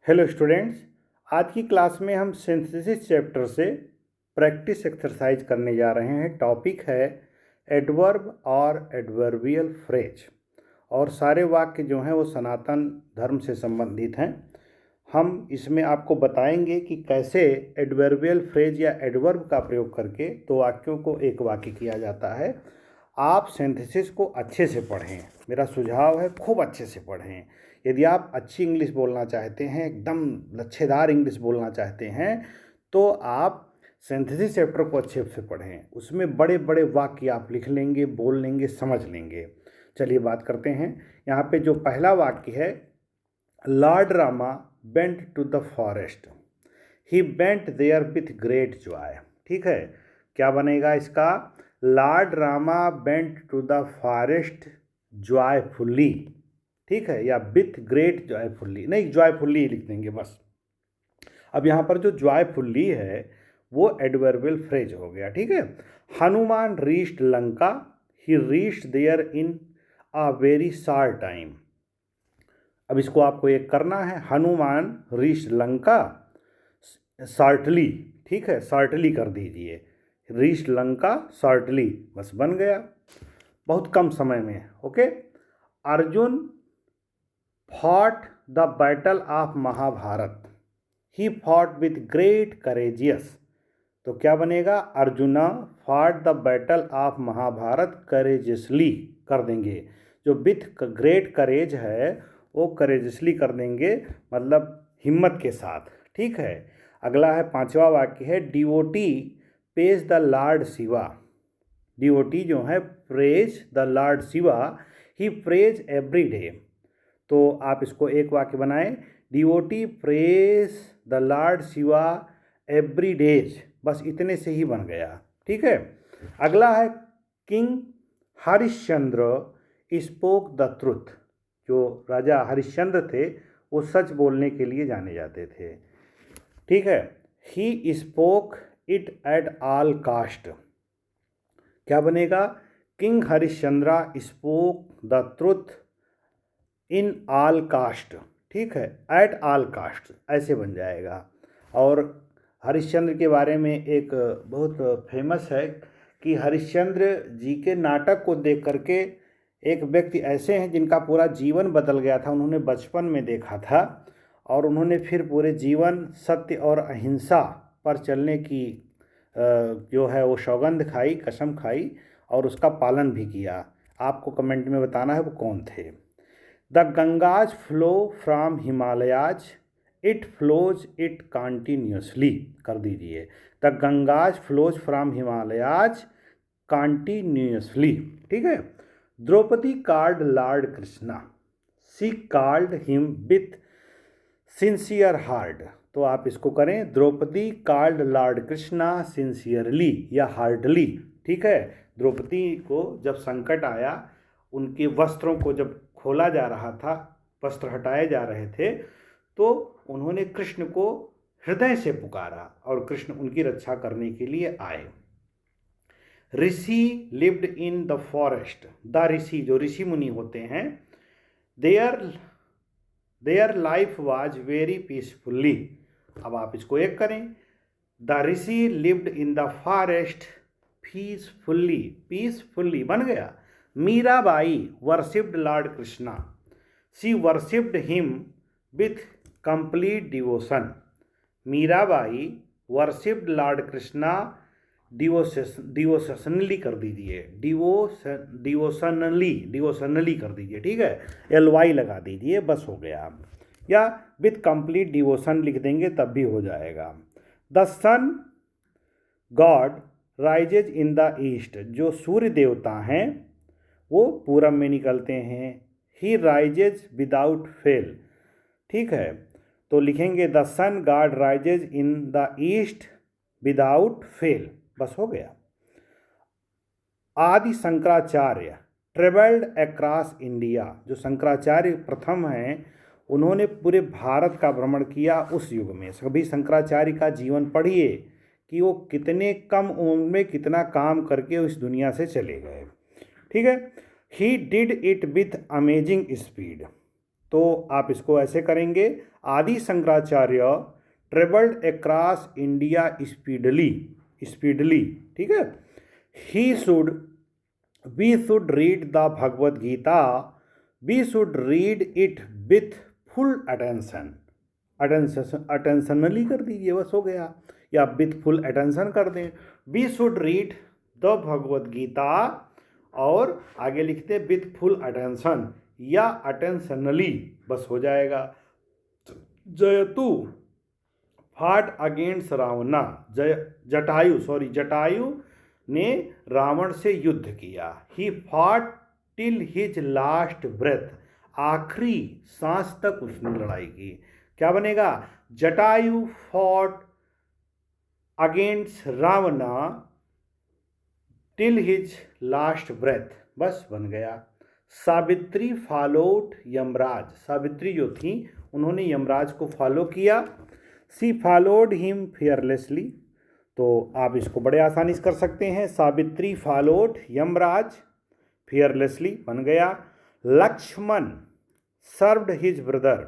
Hello students, आज की class में हम सिंथेसिस चैप्टर से प्रैक्टिस एक्सरसाइज करने जा रहे हैं। टॉपिक है एडवर्ब और एडवर्बियल फ्रेज। और सारे वाक्य जो हैं वो सनातन धर्म से संबंधित हैं। हम इसमें आपको बताएंगे कि कैसे एडवर्बियल फ्रेज या एडवर्ब का प्रयोग करके दो वाक्यों को एक वाक्य किया जाता है। आप सिंथेसिस को अच्छे से पढ़ें, मेरा सुझाव है खूब अच्छे से पढ़ें। यदि आप अच्छी इंग्लिश बोलना चाहते हैं, एकदम लच्छेदार इंग्लिश बोलना चाहते हैं, तो आप सिंथेसिस चैप्टर को अच्छे से पढ़ें। उसमें बड़े बड़े वाक्य आप लिख लेंगे, बोल लेंगे, समझ लेंगे। चलिए बात करते हैं। यहाँ पे जो पहला वाक्य है, lord Rama went to the forest, he went there with great joy. ठीक है, क्या बनेगा इसका? Lord Rama went to the forest joyfully. ठीक है, या विथ ग्रेट जॉयफुली, नहीं जॉयफुली लिख देंगे बस। अब यहाँ पर जो जॉयफुली है वो एडवर्बियल फ्रेज हो गया। ठीक है, Hanuman reached Lanka, he reached there in a very short time. अब इसको आपको एक करना है, हनुमान रीच्ड लंका शॉर्टली। ठीक है, शॉर्टली कर दीजिए, रीच्ड लंका शॉर्टली, बस बन गया, बहुत कम समय में। Okay, Arjun fought the battle of Mahabharat, he fought with great courageous. तो क्या बनेगा? Arjuna fought the battle of Mahabharat courageously कर देंगे। जो विथ ग्रेट करेज है वो करेजियसली कर देंगे, मतलब हिम्मत के साथ। ठीक है, अगला है पांचवा वाक्य है, devotee page the Lord Shiva. Devotee जो है praise the Lord Shiva, he praise every day. तो आप इसको एक वाक्य बनाएं, devotee praise the Lord Shiva every days, बस इतने से ही बन गया। ठीक है, अगला है, king Harishchandra spoke the truth. जो राजा हरिश्चंद्र थे वो सच बोलने के लिए जाने जाते थे। ठीक है, he spoke it at all cost. क्या बनेगा? King Harishchandra spoke the truth in all cost. ठीक है, एट ऑल कास्ट ऐसे बन जाएगा। और हरिश्चंद्र के बारे में एक बहुत फेमस है कि हरिश्चंद्र जी के नाटक को देख करके एक व्यक्ति ऐसे हैं जिनका पूरा जीवन बदल गया था। उन्होंने बचपन में देखा था और उन्होंने फिर पूरे जीवन सत्य और अहिंसा पर चलने की जो है वो सौगंध खाई, कसम खाई और उसका पालन भी किया। आपको कमेंट में बताना है वो कौन थे। The Ganges flow from Himalayas, it flows it continuously कर दीजिए। The Ganges flows from Himalayas continuously. ठीक है, Draupadi called Lord Krishna, she called him with sincere heart. तो आप इसको करें, Draupadi called Lord Krishna sincerely या हार्डली। ठीक है, द्रौपदी को जब संकट आया, उनके वस्त्रों को जब खोला जा रहा था, वस्त्र हटाए जा रहे थे, तो उन्होंने कृष्ण को हृदय से पुकारा और कृष्ण उनकी रक्षा करने के लिए आए। Rishi lived in the forest, the rishi जो ऋषि मुनि होते हैं, their life was very peacefully. अब आप इसको एक करें, the rishi lived in the forest peacefully, peacefully बन गया। Mirabai worshipped Lord Krishna, she worshipped him with complete devotion. Mirabai worshipped Lord Krishna devotionally कर दीजिए, डिवोशनली कर दीजिए। ठीक है, LY लगा दीजिए, बस हो गया। या विथ कंप्लीट डिवोशन लिख देंगे तब भी हो जाएगा। The sun god rises in the east, जो सूर्य देवता हैं वो पूरब में निकलते हैं। He rises without fail. ठीक है, तो लिखेंगे the sun god rises in the east without fail, बस हो गया। आदि शंकराचार्य ट्रेवल्ड अक्रॉस इंडिया, जो शंकराचार्य प्रथम हैं उन्होंने पूरे भारत का भ्रमण किया उस युग में। सभी शंकराचार्य का जीवन पढ़िए कि वो कितने कम उम्र में कितना काम करके इस दुनिया से चले गए। ठीक है, he did it with amazing speed. तो आप इसको ऐसे करेंगे, Adi Shankaracharya travelled across India speedily, ठीक है। He should we should read the Bhagavad Gita, we should read it with full attention, अटेंशनली कर दीजिए, बस हो गया, या विथ फुल अटेंशन कर दें। We should read the Bhagavad Gita और आगे लिखते विथ फुल अटेंशन या अटेंशनली, बस हो जाएगा। जयतु फाट अगेंस्ट रावणा, जटायु ने रावण से युद्ध किया। ही फाट टिल हिज लास्ट ब्रेथ, आखिरी सांस तक उसने लड़ाई की। क्या बनेगा? Jatayu fought against Ravana till his last breath, बस बन गया। सावित्री फॉलोड यमराज, सावित्री जो थी उन्होंने यमराज को फॉलो किया। सी फॉलोड हिम फियरलेसली, तो आप इसको बड़े आसानी से कर सकते हैं। सावित्री फॉलोड यमराज फियरलेसली बन गया। Lakshman served his brother,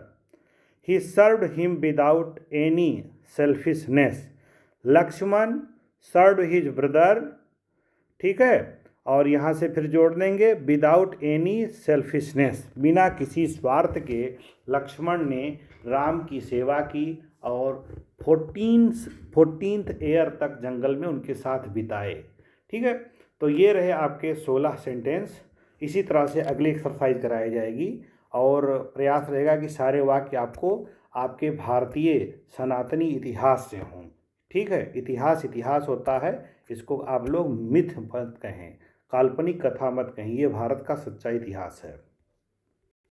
he served him without any selfishness, Lakshman served his brother, ठीक है। और यहाँ से फिर जोड़ देंगे विदाउट एनी सेल्फिशनेस, बिना किसी स्वार्थ के लक्ष्मण ने राम की सेवा की और 14th ईयर तक जंगल में उनके साथ बिताए, ठीक है। तो ये रहे आपके 16 सेंटेंस। इसी तरह से अगली एक्सरसाइज कराई जाएगी और प्रयास रहेगा कि सारे वाक्य आपको आपके भारतीय सनातनी इतिहास से हों, ठीक है। इतिहास होता है, इसको आप लोग मिथ मत कहें, काल्पनिक कथा मत कहें, ये भारत का सच्चा इतिहास है।